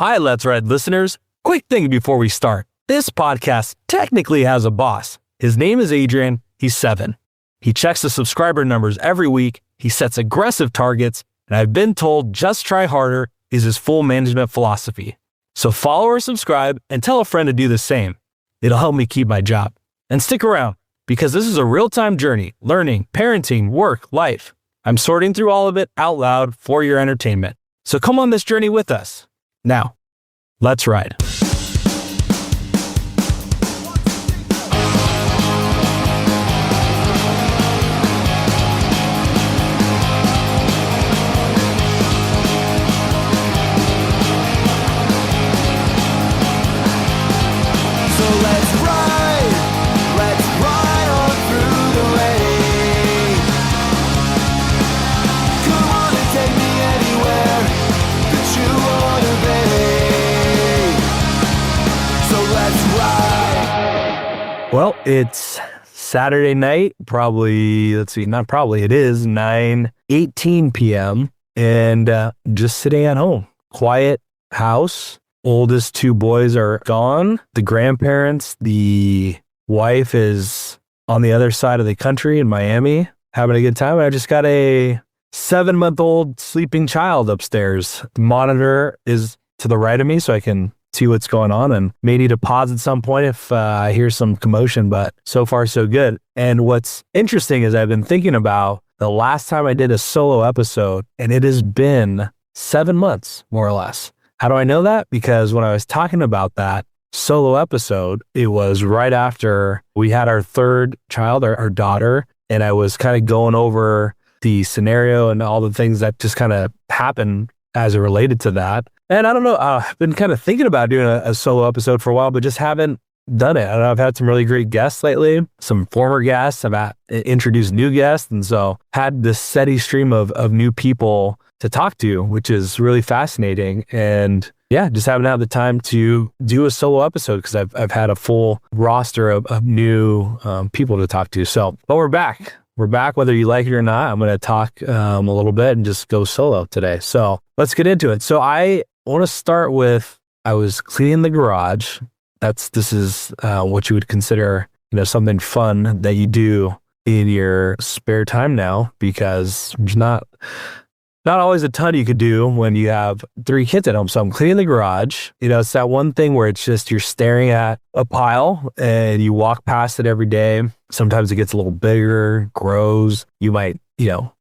Hi, Let's Ride listeners. Quick thing before we start. This podcast technically has a boss. His name is Adrian. He's 7. He checks the subscriber numbers every week. He sets aggressive targets. And I've been told just try harder is his full management philosophy. So follow or subscribe and tell a friend to do the same. It'll help me keep my job. And stick around because this is a real-time journey, learning, parenting, work, life. I'm sorting through all of it out loud for your entertainment. So come on this journey with us. Now, let's ride. Well, it's Saturday night, it is 9:18 p.m. and just sitting at home. Quiet house. Oldest 2 boys are gone. The grandparents, the wife is on the other side of the country in Miami, having a good time. I just got a 7-month-old sleeping child upstairs. The monitor is to the right of me so I can see what's going on, and may need to pause at some point if I hear some commotion, but so far so good. And what's interesting is I've been thinking about the last time I did a solo episode, and it has been 7 months, more or less. How do I know that? Because when I was talking about that solo episode, it was right after we had our 3rd child, our daughter, and I was kind of going over the scenario and all the things that just kind of happened as it related to that. And I don't know, I've been kind of thinking about doing a solo episode for a while, but just haven't done it. I know I've had some really great guests lately, some former guests. I've introduced new guests. And so had this steady stream of new people to talk to, which is really fascinating. And yeah, just haven't had the time to do a solo episode because I've had a full roster of new people to talk to. So, but we're back. We're back, whether you like it or not. I'm going to talk a little bit and just go solo today. So let's get into it. So I want to start with, I was cleaning the garage. This is what you would consider, something fun that you do in your spare time now, because there's not always a ton you could do when you have 3 kids at home. So I'm cleaning the garage. It's that one thing where it's just you're staring at a pile and you walk past it every day. Sometimes it gets a little bigger, grows. You might,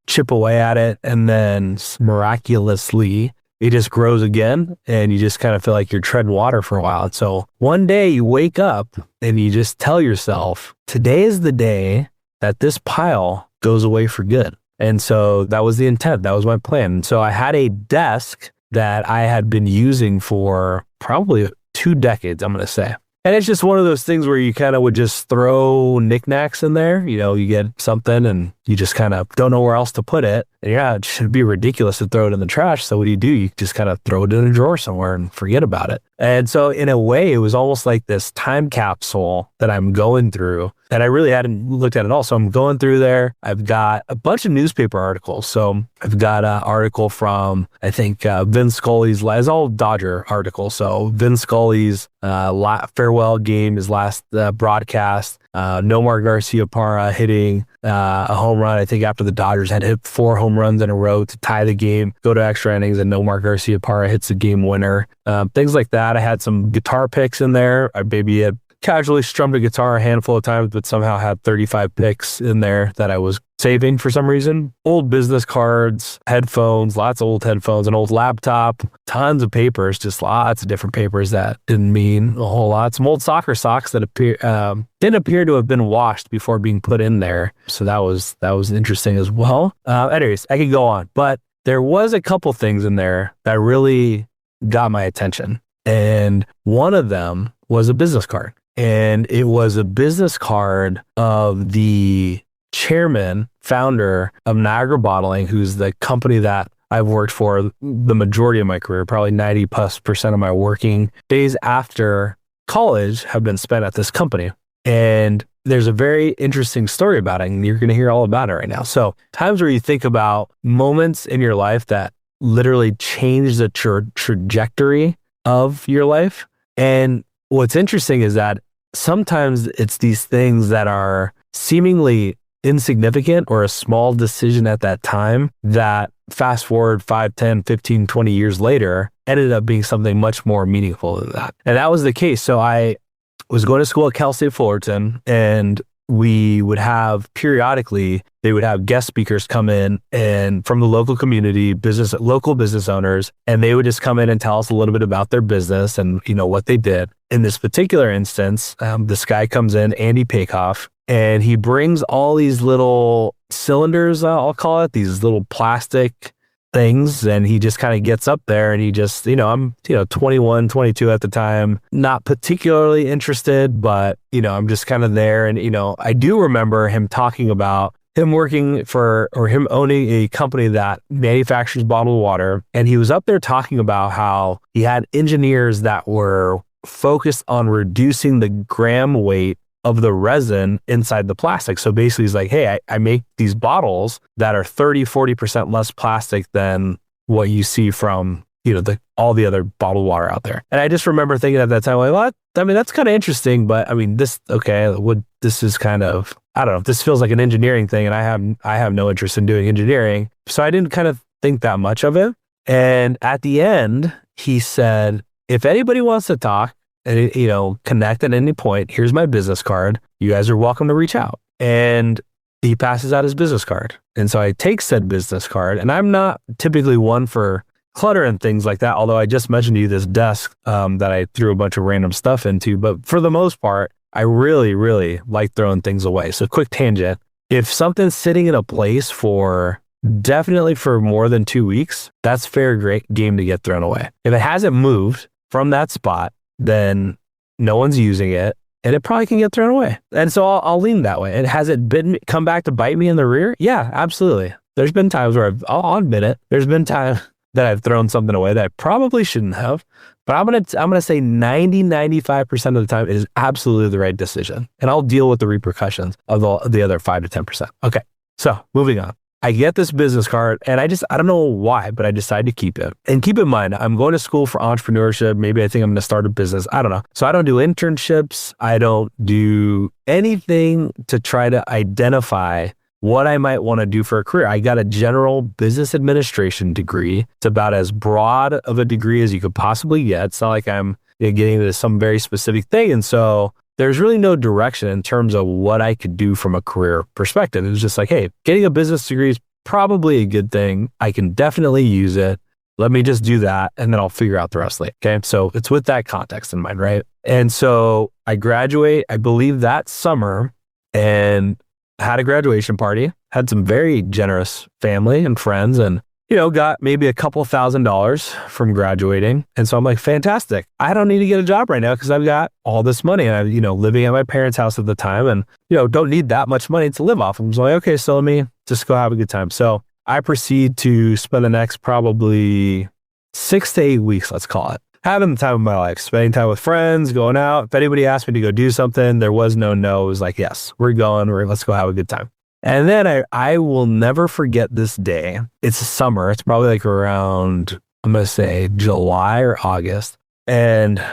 chip away at it, and then miraculously it just grows again, and you just kind of feel like you're treading water for a while. And so one day you wake up and you just tell yourself, today is the day that this pile goes away for good. And so that was the intent. That was my plan. And so I had a desk that I had been using for probably 2 decades, I'm going to say. And it's just one of those things where you kind of would just throw knickknacks in there. You get something and you just kind of don't know where else to put it. And it should be ridiculous to throw it in the trash. So what do? You just kind of throw it in a drawer somewhere and forget about it. And so in a way, it was almost like this time capsule that I'm going through that I really hadn't looked at all. So I'm going through there. I've got a bunch of newspaper articles. So I've got an article from, I think, Vin Scully's, it's all Dodger articles. So Vin Scully's farewell game, his last broadcast. Nomar Garciaparra hitting a home run, I think, after the Dodgers had hit 4 home runs in a row to tie the game, go to extra innings, and Nomar Garciaparra hits the game winner. Things like that. I had some guitar picks in there. I maybe had casually strummed a guitar a handful of times, but somehow had 35 picks in there that I was saving for some reason. Old business cards, headphones, lots of old headphones, an old laptop, tons of papers, just lots of different papers that didn't mean a whole lot. Some old soccer socks that didn't appear to have been washed before being put in there. So that was interesting as well. Anyways, I could go on, but there was a couple things in there that really got my attention. And one of them was a business card. And it was a business card of the chairman, founder of Niagara Bottling, who's the company that I've worked for the majority of my career. Probably 90+% of my working days after college have been spent at this company. And there's a very interesting story about it, and you're going to hear all about it right now. So times where you think about moments in your life that literally change the trajectory of your life. And what's interesting is that sometimes it's these things that are seemingly insignificant or a small decision at that time that fast forward 5, 10, 15, 20 years later ended up being something much more meaningful than that. And that was the case. So I was going to school at Cal State Fullerton, and we would have periodically, they would have guest speakers come in and from the local community, local business owners, and they would just come in and tell us a little bit about their business and, what they did. In this particular instance, this guy comes in, Andy Pakoff, and he brings all these little cylinders, I'll call it, these little plastic things, and he just kind of gets up there and he just, I'm 21, 22 at the time, not particularly interested, but I'm just kind of there. And I do remember him talking about him working for, or him owning a company that manufactures bottled water, and he was up there talking about how he had engineers that were focused on reducing the gram weight of the resin inside the plastic. So basically he's like, hey, I make these bottles that are 30, 40% less plastic than what you see from, all the other bottled water out there. And I just remember thinking at that time, like, well, that's kind of interesting, but this is kind of, I don't know, this feels like an engineering thing, and I have no interest in doing engineering. So I didn't kind of think that much of it. And at the end, he said, if anybody wants to talk, and connect at any point, here's my business card. You guys are welcome to reach out. And he passes out his business card. And so I take said business card, and I'm not typically one for clutter and things like that, although I just mentioned to you this desk that I threw a bunch of random stuff into. But for the most part, I really, really like throwing things away. So quick tangent. If something's sitting in a place definitely for more than 2 weeks, that's fair game to get thrown away. If it hasn't moved from that spot, then no one's using it, and it probably can get thrown away. And so I'll lean that way. And has it come back to bite me in the rear? Yeah, absolutely. There's been times where I'll admit it. There's been times that I've thrown something away that I probably shouldn't have, but I'm gonna say 95% of the time it is absolutely the right decision, and I'll deal with the repercussions of the other 5 to 10%. Okay, so moving on. I get this business card, and I don't know why, but I decide to keep it. And keep in mind, I'm going to school for entrepreneurship. Maybe I think I'm going to start a business. I don't know. So I don't do internships. I don't do anything to try to identify what I might want to do for a career. I got a general business administration degree. It's about as broad of a degree as you could possibly get. It's not like I'm getting into some very specific thing. And so there's really no direction in terms of what I could do from a career perspective. It was just like, hey, getting a business degree is probably a good thing. I can definitely use it. Let me just do that, and then I'll figure out the rest later. Okay. So it's with that context in mind, right? And so I graduate, I believe that summer, and had a graduation party, had some very generous family and friends, and got maybe a couple $1,000s from graduating. And so I'm like, fantastic. I don't need to get a job right now because I've got all this money, and I'm, living at my parents' house at the time, and, don't need that much money to live off. I'm just like, okay, so let me just go have a good time. So I proceed to spend the next probably 6 to 8 weeks, let's call it, having the time of my life, spending time with friends, going out. If anybody asked me to go do something, there was no. It was like, yes, we're going, let's go have a good time. And then I will never forget this day. It's summer. It's probably like around, I'm going to say July or August. And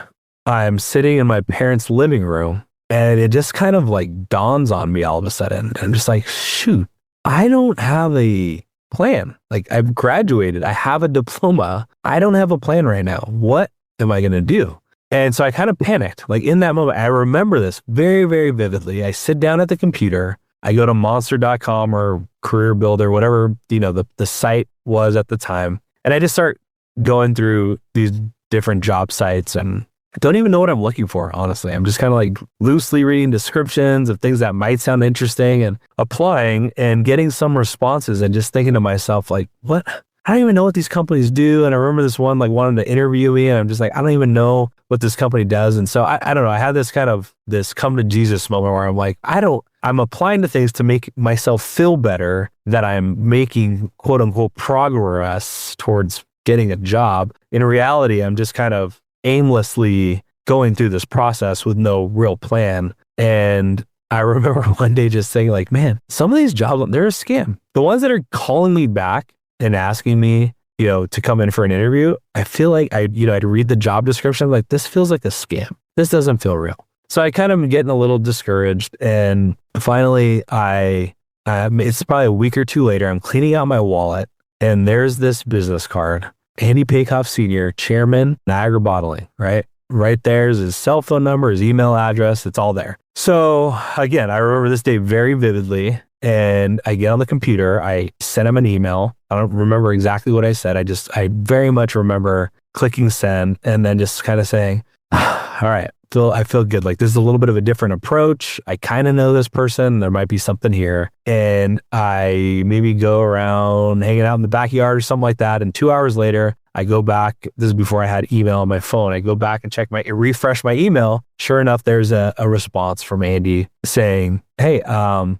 I'm sitting in my parents' living room, and it just kind of like dawns on me all of a sudden. I'm just like, shoot, I don't have a plan. Like, I've graduated. I have a diploma. I don't have a plan right now. What am I going to do? And so I kind of panicked. Like, in that moment, I remember this very, very vividly. I sit down at the computer. I go to monster.com or Career Builder, whatever, the site was at the time. And I just start going through these different job sites, and I don't even know what I'm looking for, honestly. I'm just kind of like loosely reading descriptions of things that might sound interesting and applying and getting some responses and just thinking to myself, like, what? I don't even know what these companies do. And I remember this one like wanted to interview me, and I'm just like, I don't even know what this company does. And so I don't know. I had this kind of this come to Jesus moment where I'm like, I'm applying to things to make myself feel better that I'm making quote unquote progress towards getting a job. In reality, I'm just kind of aimlessly going through this process with no real plan. And I remember one day just saying like, man, some of these jobs, they're a scam. The ones that are calling me back and asking me to come in for an interview, I feel like I'd read the job description. I'm like, this feels like a scam. This doesn't feel real. So I kind of am getting a little discouraged. And finally, it's probably a week or two later, I'm cleaning out my wallet and there's this business card. Andy Paykoff Sr., Chairman, Niagara Bottling, right? Right there's his cell phone number, his email address. It's all there. So again, I remember this day very vividly. And I get on the computer, I sent him an email. I don't remember exactly what I said. I very much remember clicking send and then just kind of saying, all right, I feel good. Like this is a little bit of a different approach. I kind of know this person. There might be something here. And I maybe go around hanging out in the backyard or something like that. And 2 hours later, I go back. This is before I had email on my phone. I go back and refresh my email. Sure enough, there's a response from Andy saying, hey,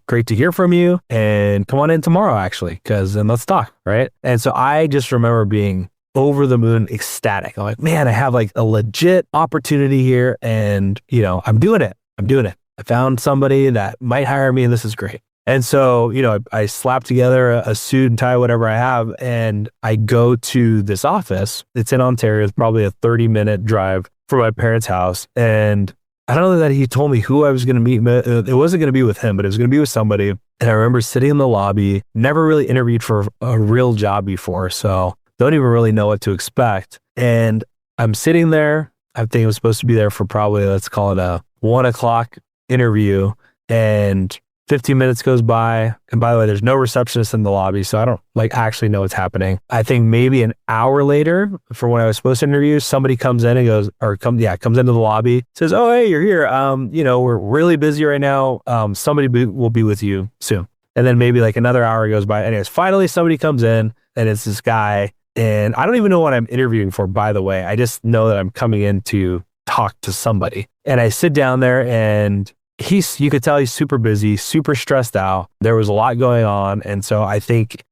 great to hear from you. And come on in tomorrow, actually, and let's talk, right? And so I just remember being over the moon ecstatic. I'm like, man, I have like a legit opportunity here and, I'm doing it. I found somebody that might hire me and this is great. And so, I slap together a suit and tie, whatever I have, and I go to this office. It's in Ontario. It's probably a 30-minute drive from my parents' house. And I don't know that he told me who I was going to meet. It wasn't going to be with him, but it was going to be with somebody. And I remember sitting in the lobby, never really interviewed for a real job before. So don't even really know what to expect. And I'm sitting there. I think I was supposed to be there for probably, let's call it a 1 o'clock interview. And 15 minutes goes by. And by the way, there's no receptionist in the lobby. So I don't actually know what's happening. I think maybe an hour later for when I was supposed to interview, somebody comes in and comes into the lobby, says, oh, hey, you're here. We're really busy right now. Somebody will be with you soon. And then maybe another hour goes by. Anyways, finally somebody comes in and it's this guy. And I don't even know what I'm interviewing for, by the way. I just know that I'm coming in to talk to somebody. And I sit down there and you could tell he's super busy, super stressed out. There was a lot going on. And so I think,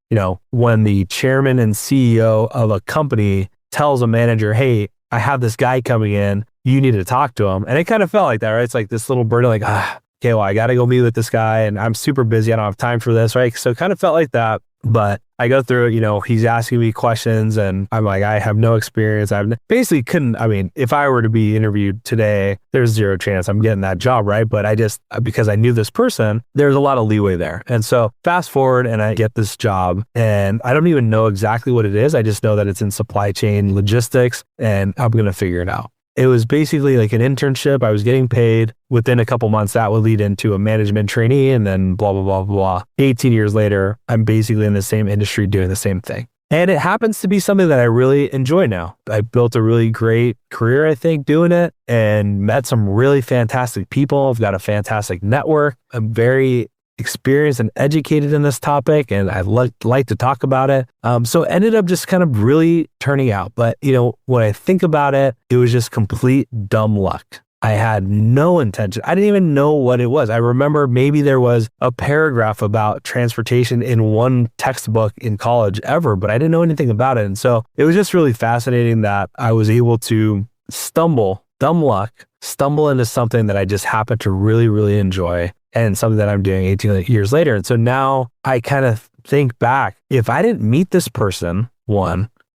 when the chairman and CEO of a company tells a manager, hey, I have this guy coming in, you need to talk to him. And it kind of felt like that, right? It's like this little burden, okay, well, I got to go meet with this guy and I'm super busy. I don't have time for this, right? So it kind of felt like that. But I go through it, he's asking me questions and I'm like, I have no experience. If I were to be interviewed today, there's zero chance I'm getting that job, right? But because I knew this person, there's a lot of leeway there. And so fast forward and I get this job and I don't even know exactly what it is. I just know that it's in supply chain logistics and I'm going to figure it out. It was basically like an internship. I was getting paid. Within a couple months, that would lead into a management trainee and then blah, blah, blah, blah. 18 years later, I'm basically in the same industry doing the same thing. And it happens to be something that I really enjoy now. I built a really great career, I think, doing it and met some really fantastic people. I've got a fantastic network. I'm very experienced and educated in this topic and I like to talk about it. So it ended up just kind of really turning out. But, when I think about it, it was just complete dumb luck. I had no intention. I didn't even know what it was. I remember maybe there was a paragraph about transportation in one textbook in college ever, but I didn't know anything about it. And so it was just really fascinating that I was able to stumble into something that I just happened to really, really enjoy and something that I'm doing 18 years later. And so now I kind of think back, if I didn't meet this person,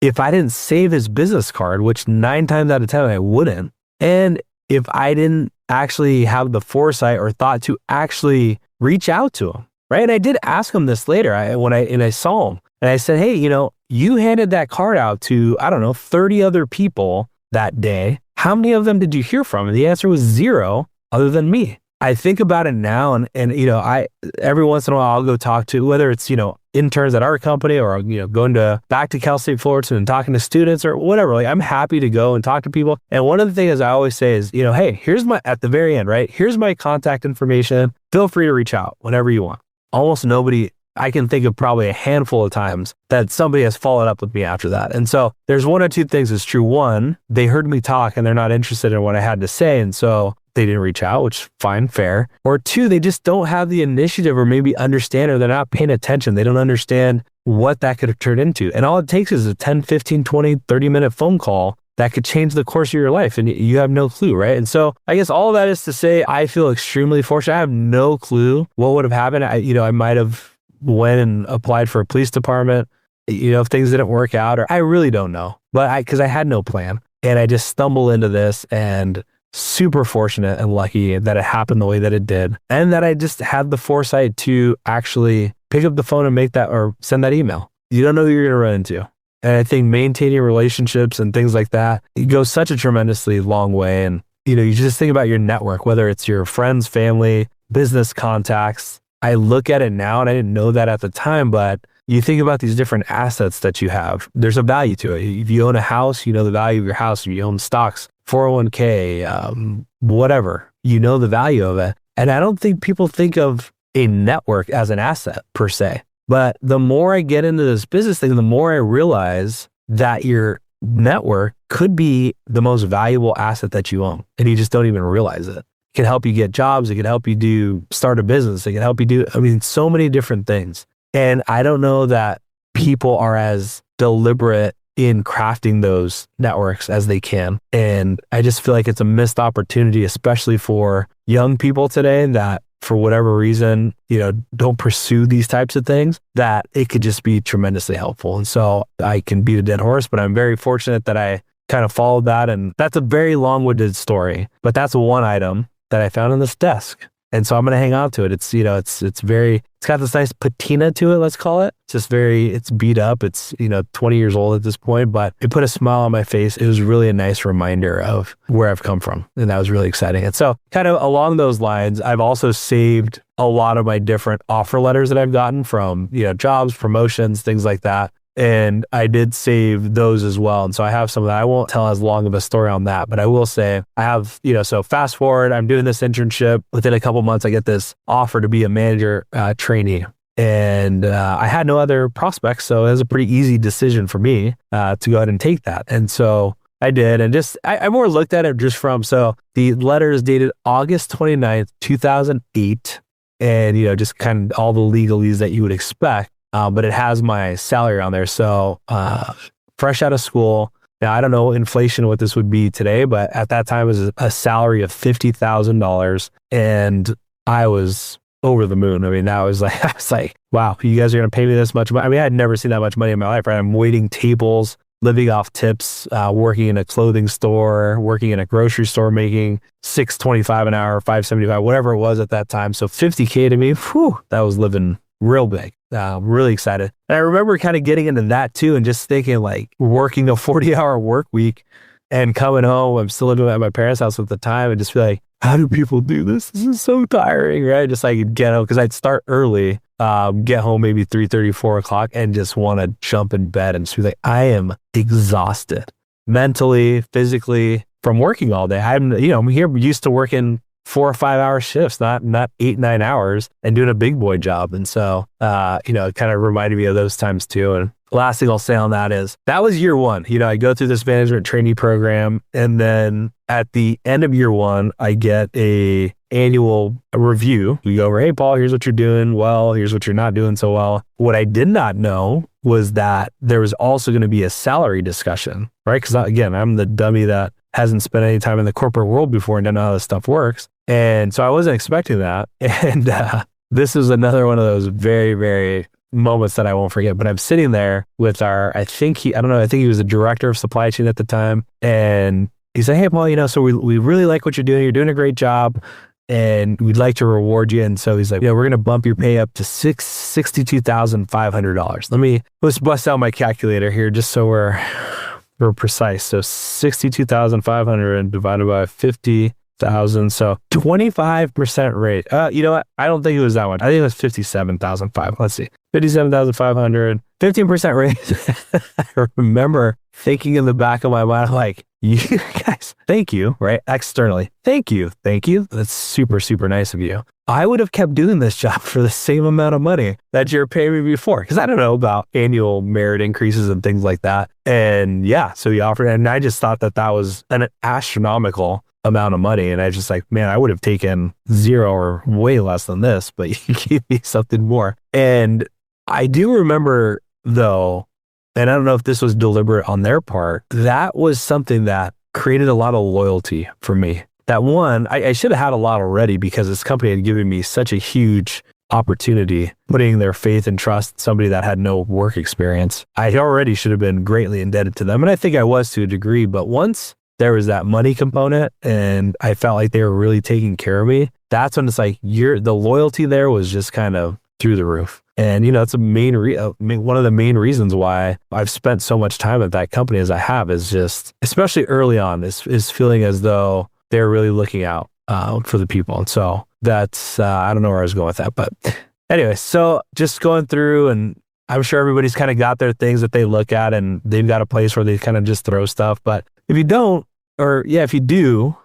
if I didn't save his business card, which 9 times out of 10 I wouldn't, and if I didn't actually have the foresight or thought to actually reach out to him, right? And I did ask him this later when I saw him and I said, hey, you handed that card out to, 30 other people that day. How many of them did you hear from? And the answer was 0 other than me. I think about it now and I every once in a while I'll go talk to, whether it's, interns at our company or, going back to Cal State Fullerton and talking to students or whatever. I'm happy to go and talk to people. And one of the things I always say is, hey, at the very end, right? Here's my contact information. Feel free to reach out whenever you want. Almost nobody, I can think of probably a handful of times that somebody has followed up with me after that. And so there's one or two things that's true. One, they heard me talk and they're not interested in what I had to say. And so they didn't reach out, which fine, fair. Or 2, they just don't have the initiative or maybe understand, or they're not paying attention. They don't understand what that could have turned into. And all it takes is a 10, 15, 20, 30-minute phone call that could change the course of your life. And you have no clue, right? And so I guess all of that is to say, I feel extremely fortunate. I have no clue what would have happened. I might have went and applied for a police department if things didn't work out, or I really don't know, but because I had no plan and I just stumbled into this and super fortunate and lucky that it happened the way that it did. And that I just had the foresight to actually pick up the phone and make that or send that email. You don't know who you're going to run into. And I think maintaining relationships and things like that, it goes such a tremendously long way. And, you just think about your network, whether it's your friends, family, business contacts. I look at it now and I didn't know that at the time, but you think about these different assets that you have. There's a value to it. If you own a house, you know the value of your house. If you own stocks, 401k, whatever, you know the value of it. And I don't think people think of a network as an asset per se. But the more I get into this business thing, the more I realize that your network could be the most valuable asset that you own. And you just don't even realize it. It can help you get jobs. It can help you start a business. It can help you so many different things. And I don't know that people are as deliberate in crafting those networks as they can. And I just feel like it's a missed opportunity, especially for young people today that for whatever reason, don't pursue these types of things, that it could just be tremendously helpful. And so I can beat a dead horse, but I'm very fortunate that I kind of followed that. And that's a very long-winded story, but that's one item that I found on this desk. And so I'm going to hang on to it. It's, it's got this nice patina to it, let's call it. It's just it's beat up. It's, 20 years old at this point, but it put a smile on my face. It was really a nice reminder of where I've come from. And that was really exciting. And so kind of along those lines, I've also saved a lot of my different offer letters that I've gotten from, jobs, promotions, things like that. And I did save those as well. And so I have some of that. I won't tell as long of a story on that, but I will say I have, so fast forward, I'm doing this internship. Within a couple months, I get this offer to be a manager trainee. And I had no other prospects. So it was a pretty easy decision for me to go ahead and take that. And so I did. And I more looked at it just so the letter is dated August 29th, 2008. And, just kind of all the legalese that you would expect. But it has my salary on there. So fresh out of school. Now, I don't know inflation, what this would be today, but at that time it was a salary of $50,000. And I was over the moon. I mean, I was like, wow, you guys are going to pay me this much money. I mean, I had never seen that much money in my life, right? I'm waiting tables, living off tips, working in a clothing store, working in a grocery store, making $6.25 an hour, $5.75, whatever it was at that time. So $50K to me, that was living real big. Really excited. And I remember kind of getting into that too and just thinking like working a 40-hour work week and coming home. I'm still living at my parents' house at the time and just be like, how do people do this? This is so tiring, right? Just like get home because I'd start early, get home maybe 3:30, 4 o'clock and just want to jump in bed and just be like, I am exhausted mentally, physically from working all day. I'm here used to working 4 or 5 hour shifts, not 8-9 hours and doing a big boy job. And so, it kind of reminded me of those times too. And last thing I'll say on that is that was year one. I go through this management trainee program. And then at the end of year one, I get a annual review. We go over, hey, Paul, here's what you're doing well. Here's what you're not doing so well. What I did not know was that there was also going to be a salary discussion, right? Because again, I'm the dummy that hasn't spent any time in the corporate world before and don't know how this stuff works. And so I wasn't expecting that. And this is another one of those very, very moments that I won't forget. But I'm sitting there with I think he was the director of supply chain at the time. And he's like, hey, Paul, so we really like what you're doing. You're doing a great job. And we'd like to reward you. And so he's like, we're going to bump your pay up to $62,500. Let's bust out my calculator here just so we're precise. So 62,500 divided by 50,000. So 25% rate. You know what? I don't think it was that much. I think it was 57,500. Let's see. 57,500, 15% rate. I remember thinking in the back of my mind, like, you guys, thank you, right? Externally. Thank you. That's super, super nice of you. I would have kept doing this job for the same amount of money that you're paying me before. Because I don't know about annual merit increases and things like that. And yeah, so he offered, and I just thought that was an astronomical amount of money. And I just like, man, I would have taken zero or way less than this, but you gave me something more. And I do remember though, and I don't know if this was deliberate on their part, that was something that created a lot of loyalty for me. That one, I should have had a lot already because this company had given me such a huge opportunity, putting their faith and trust in somebody that had no work experience. I already should have been greatly indebted to them. And I think I was to a degree, but once there was that money component and I felt like they were really taking care of me, that's when it's like the loyalty there was just kind of through the roof. And, it's one of the main reasons why I've spent so much time at that company as I have is just, especially early on, is feeling as though they're really looking out for the people. And so that's, I don't know where I was going with that, but anyway, so just going through, and I'm sure everybody's kind of got their things that they look at and they've got a place where they kind of just throw stuff. But if you don't, if you do,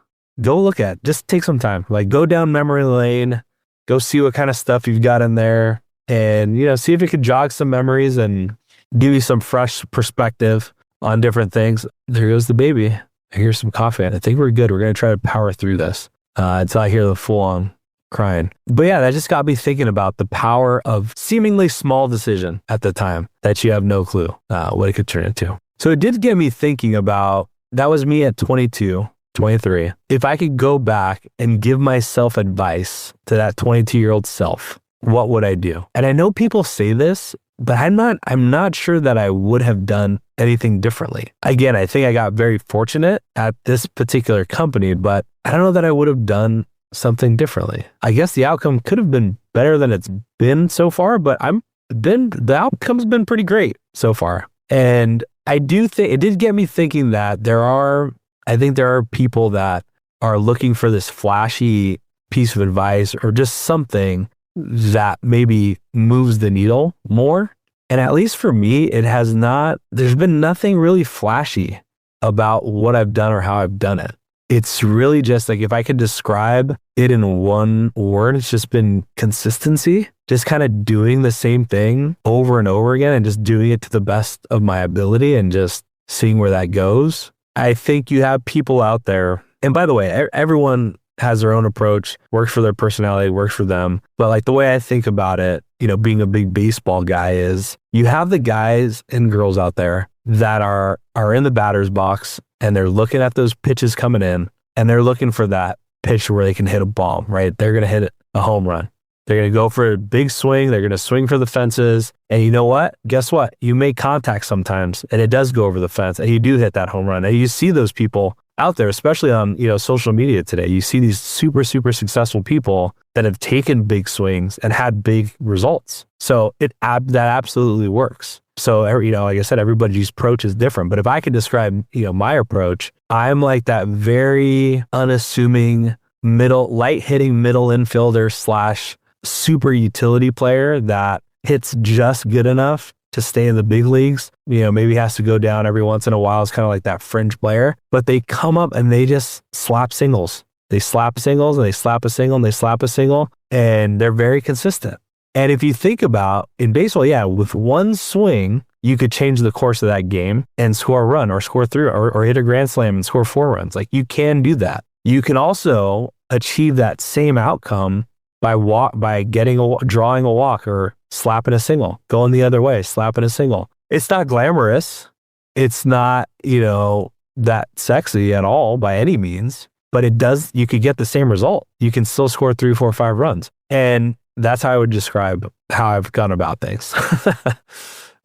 go look at, just take some time, like go down memory lane, go see what kind of stuff you've got in there and, see if it could jog some memories and give you some fresh perspective on different things. There goes the baby. Here's some coffee. I think we're good. We're going to try to power through this until I hear the full on crying. But yeah, that just got me thinking about the power of seemingly small decision at the time that you have no clue what it could turn into. So it did get me thinking about, that was me at 22, 23. If I could go back and give myself advice to that 22-year-old self, what would I do? And I know people say this, but I'm not sure that I would have done anything differently. Again, I think I got very fortunate at this particular company, but I don't know that I would have done something differently. I guess the outcome could have been better than it's been so far, but the outcome's been pretty great so far. And I do think it did get me thinking that there are people that are looking for this flashy piece of advice or just something that maybe moves the needle more. And at least for me, there's been nothing really flashy about what I've done or how I've done it. It's really just like, if I could describe it in one word, it's just been consistency, just kind of doing the same thing over and over again and just doing it to the best of my ability and just seeing where that goes. I think you have people out there, and by the way, everyone has their own approach, works for their personality, works for them. But like the way I think about it, being a big baseball guy, is you have the guys and girls out there that are in the batter's box and they're looking at those pitches coming in and they're looking for that pitch where they can hit a bomb, right? They're going to hit a home run. They're going to go for a big swing. They're going to swing for the fences. And you know what? Guess what? You make contact sometimes and it does go over the fence and you do hit that home run. And you see those people out there, especially on, social media today. You see these super, super successful people that have taken big swings and had big results. So that absolutely works. So, like I said, everybody's approach is different. But if I could describe, my approach, I'm like that very unassuming light hitting middle infielder / super utility player that hits just good enough to stay in the big leagues. Maybe has to go down every once in a while. It's kind of like that fringe player, but they come up and they just slap singles. They slap singles and they slap a single and they slap a single, and they're very consistent. And if you think about in baseball, yeah, with one swing, you could change the course of that game and score a run or score through or hit a grand slam and score 4 runs. Like, you can do that. You can also achieve that same outcome by drawing a walk or slapping a single, going the other way, slapping a single. It's not glamorous. It's not, that sexy at all by any means, but you could get the same result. You can still score 3, 4, 5 runs. And that's how I would describe how I've gone about things.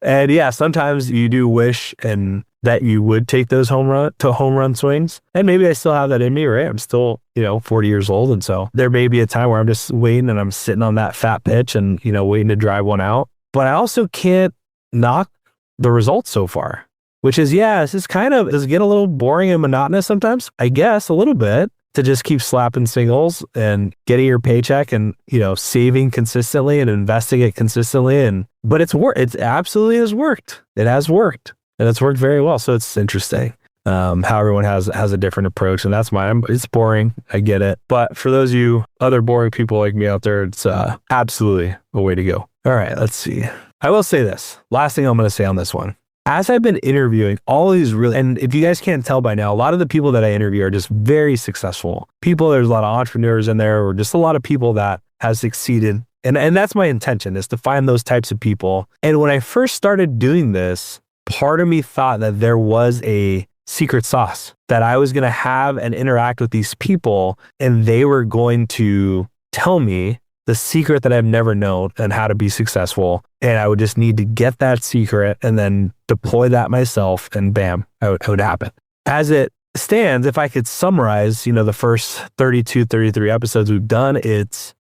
And yeah, sometimes you do wish and that you would take those home run swings. And maybe I still have that in me, right? I'm still, 40 years old. And so there may be a time where I'm just waiting and I'm sitting on that fat pitch and, waiting to drive one out. But I also can't knock the results so far, which is, does it get a little boring and monotonous sometimes? I guess a little bit, to just keep slapping singles and getting your paycheck and, saving consistently and investing it consistently. But it absolutely has worked. It has worked. And it's worked very well. So it's interesting how everyone has a different approach. And that's mine. It's boring. I get it. But for those of you other boring people like me out there, it's absolutely a way to go. All right, let's see. I will say this. Last thing I'm going to say on this one. As I've been interviewing all these and if you guys can't tell by now, a lot of the people that I interview are just very successful people. There's a lot of entrepreneurs in there, or just a lot of people that have succeeded. And that's my intention, is to find those types of people. And when I first started doing this, part of me thought that there was a secret sauce, that I was going to have and interact with these people and they were going to tell me the secret that I've never known and how to be successful. And I would just need to get that secret and then deploy that myself, and bam, it would happen. As it stands, if I could summarize, the first 32, 33 episodes we've done, it's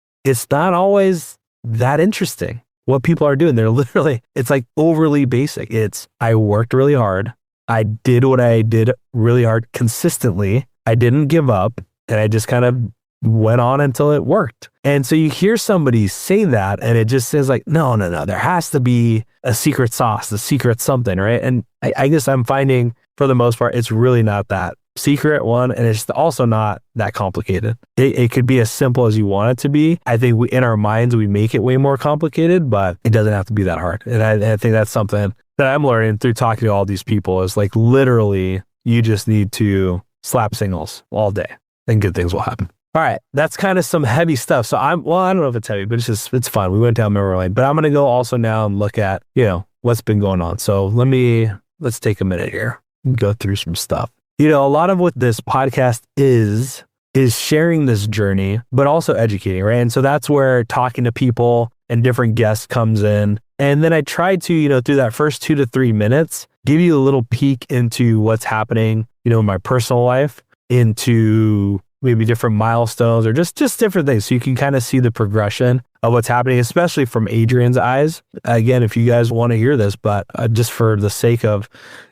not always that interesting what people are doing. They're literally, it's like overly basic. I worked really hard. I did what I did really hard consistently. I didn't give up, and I just kind of went on until it worked. And so you hear somebody say that, and it just says like, no, there has to be a secret sauce, a secret something, right? And I guess I'm finding for the most part, it's really not that secret one, and it's also not that complicated. It could be as simple as you want it to be. I think in our minds, we make it way more complicated, but it doesn't have to be that hard. And I think that's something that I'm learning through talking to all these people is like, literally, you just need to slap singles all day and good things will happen. All right, that's kind of some heavy stuff. So I don't know if it's heavy, but it's fun. We went down memory lane, but I'm going to go also now and look at, what's been going on. So let's take a minute here and go through some stuff. A lot of what this podcast is sharing this journey, but also educating, right? And so that's where talking to people and different guests comes in. And then I try to, through that first 2 to 3 minutes, give you a little peek into what's happening, in my personal life, into maybe different milestones or just different things. So you can kind of see the progression of what's happening, especially from Adrian's eyes. Again, if you guys want to hear this, but just for the sake of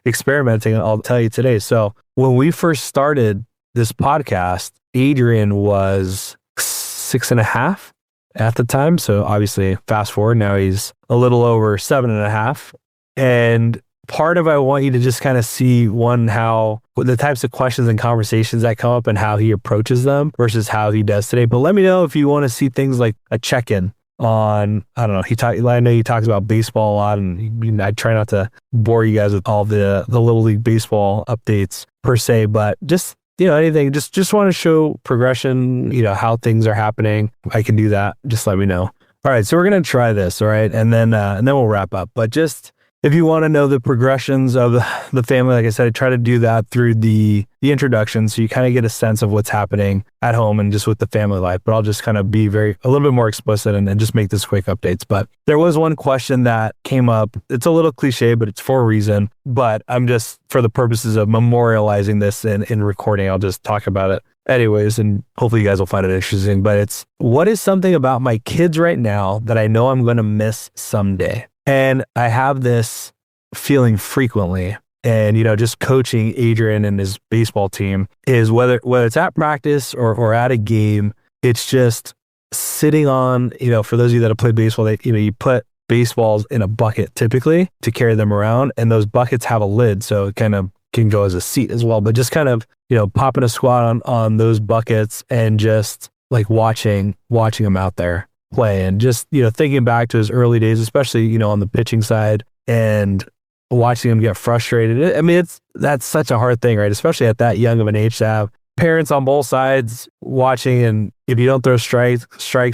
experimenting, I'll tell you today. So when we first started this podcast, Adrian was 6.5 at the time. So obviously fast forward, now he's a little over 7.5. And part of I want you to just kind of see how the types of questions and conversations that come up and how he approaches them versus how he does today. But let me know if you want to see things like a check-in on, I don't know, I know he talks about baseball a lot, and I try not to bore you guys with all the Little League baseball updates per se, but just, anything, just want to show progression, how things are happening. I can do that. Just let me know. All right. So we're going to try this. All right. And then we'll wrap up, but just, if you want to know the progressions of the family, like I said, I try to do that through the introduction. So you kind of get a sense of what's happening at home and just with the family life. But I'll just kind of be a little bit more explicit and just make this quick updates. But there was one question that came up. It's a little cliche, but it's for a reason. But I'm just, for the purposes of memorializing this in recording, I'll just talk about it anyways. And hopefully you guys will find it interesting. But it's, what is something about my kids right now that I know I'm going to miss someday? And I have this feeling frequently, and, just coaching Adrian and his baseball team is whether it's at practice or at a game, it's just sitting on, for those of you that have played baseball, you put baseballs in a bucket typically to carry them around, and those buckets have a lid. So it kind of can go as a seat as well, but just kind of, popping a squat on those buckets and just like watching him out there play, and just, thinking back to his early days, especially, on the pitching side, and watching him get frustrated. I mean, that's such a hard thing, right? Especially at that young of an age to have parents on both sides watching, and if you don't throw strikes,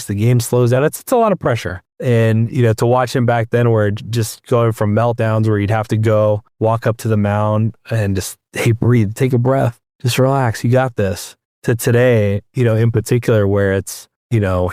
the game slows down. It's a lot of pressure. And, to watch him back then, where just going from meltdowns where you'd have to go walk up to the mound and just, hey, breathe, take a breath, just relax, you got this, to today, in particular, where it's,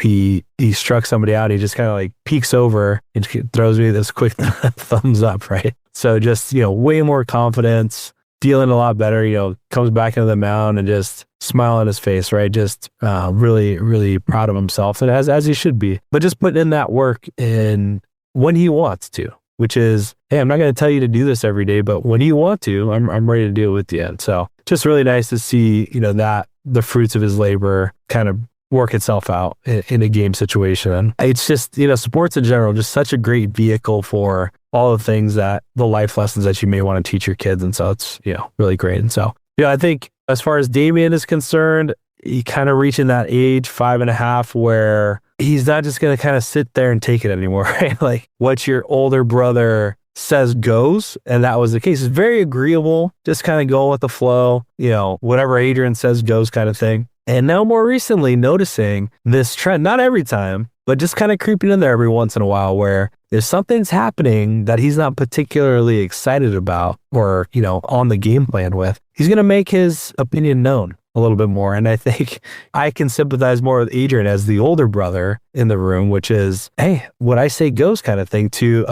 he struck somebody out. He just kind of like peeks over and throws me this quick thumbs up, right? So just, way more confidence, feeling a lot better, comes back into the mound and just smile on his face, right? Just really, really proud of himself, and as he should be. But just putting in that work in when he wants to, which is, hey, I'm not going to tell you to do this every day, but when you want to, I'm ready to do it with you. And so just really nice to see, that the fruits of his labor kind of work itself out in a game situation. It's just, sports in general, just such a great vehicle for all the things the life lessons that you may want to teach your kids. And so it's, really great. And so, I think as far as Damien is concerned, he kind of reaching that age, 5.5, where he's not just going to kind of sit there and take it anymore, right? Like what your older brother says goes. And that was the case. It's very agreeable, just kind of going with the flow, whatever Adrian says goes kind of thing. And now more recently noticing this trend, not every time, but just kind of creeping in there every once in a while, where if something's happening that he's not particularly excited about or, on the game plan with, he's going to make his opinion known. a little bit more. And I think I can sympathize more with Adrian as the older brother in the room, which is, hey, what I say goes kind of thing, to,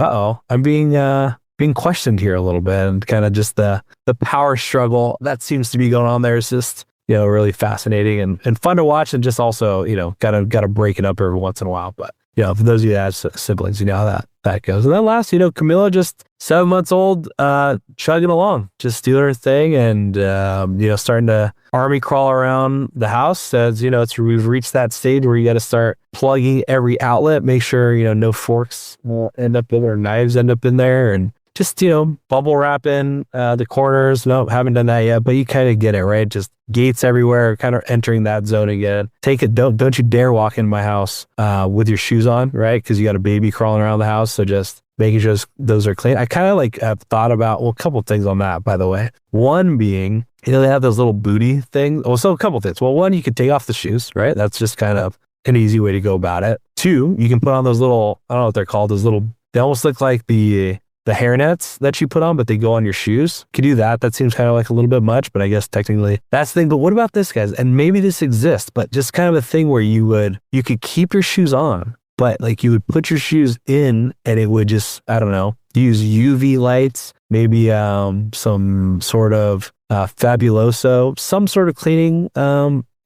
I'm being questioned here a little bit, and kind of just the power struggle that seems to be going on there is just, really fascinating and fun to watch, and just also, gotta break it up every once in a while. But, for those of you that have siblings, you know how that goes. And then last, Camilla, just 7 months old, chugging along, just doing her thing, and, starting to army crawl around the house as, we've reached that stage where you got to start plugging every outlet, make sure, no forks end up in, or knives end up in there, and just, bubble wrapping the corners. No, haven't done that yet, but you kind of get it, right? Just gates everywhere, kind of entering that zone again. Don't you dare walk in my house with your shoes on, right? Because you got a baby crawling around the house. So just making sure those are clean. I kind of have thought about, a couple of things on that, by the way. One being, they have those little booty things. Well, so a couple of things. Well, one, you could take off the shoes, right? That's just kind of an easy way to go about it. Two, you can put on those little, I don't know what they're called, they almost look like the hairnets that you put on, but they go on your shoes. You could do that. That seems kind of like a little bit much, but I guess technically that's the thing. But what about this, guys? And maybe this exists, but just kind of a thing where you could keep your shoes on, but you would put your shoes in, and it would just, I don't know, use UV lights, maybe some sort of Fabuloso, some sort of cleaning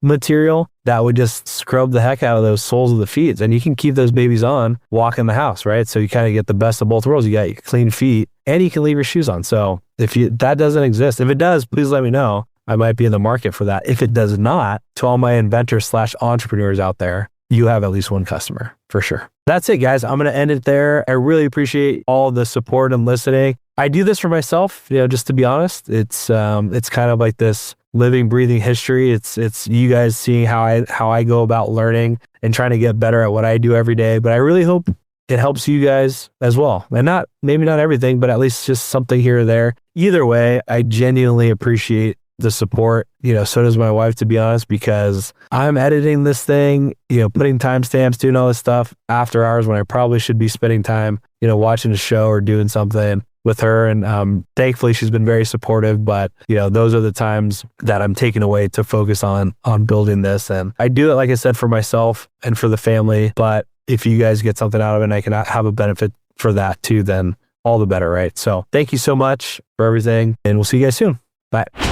material that would just scrub the heck out of those soles of the feet. And you can keep those babies on, walk in the house, right? So you kind of get the best of both worlds. You got your clean feet, and you can leave your shoes on. So if that doesn't exist, if it does, please let me know. I might be in the market for that. If it does not, to all my inventors/entrepreneurs out there, you have at least one customer for sure. That's it, guys. I'm going to end it there. I really appreciate all the support and listening. I do this for myself, just to be honest. It's kind of like this living, breathing history. It's you guys seeing how I go about learning and trying to get better at what I do every day. But I really hope it helps you guys as well. And maybe not everything, but at least just something here or there. Either way, I genuinely appreciate the support. So does my wife, to be honest, because I'm editing this thing, putting timestamps, doing all this stuff after hours when I probably should be spending time, watching a show or doing something with her. And thankfully she's been very supportive, but those are the times that I'm taking away to focus on building this. And I do it, like I said, for myself and for the family. But if you guys get something out of it and I can have a benefit for that too, then all the better, right? So thank you so much for everything, and we'll see you guys soon. Bye.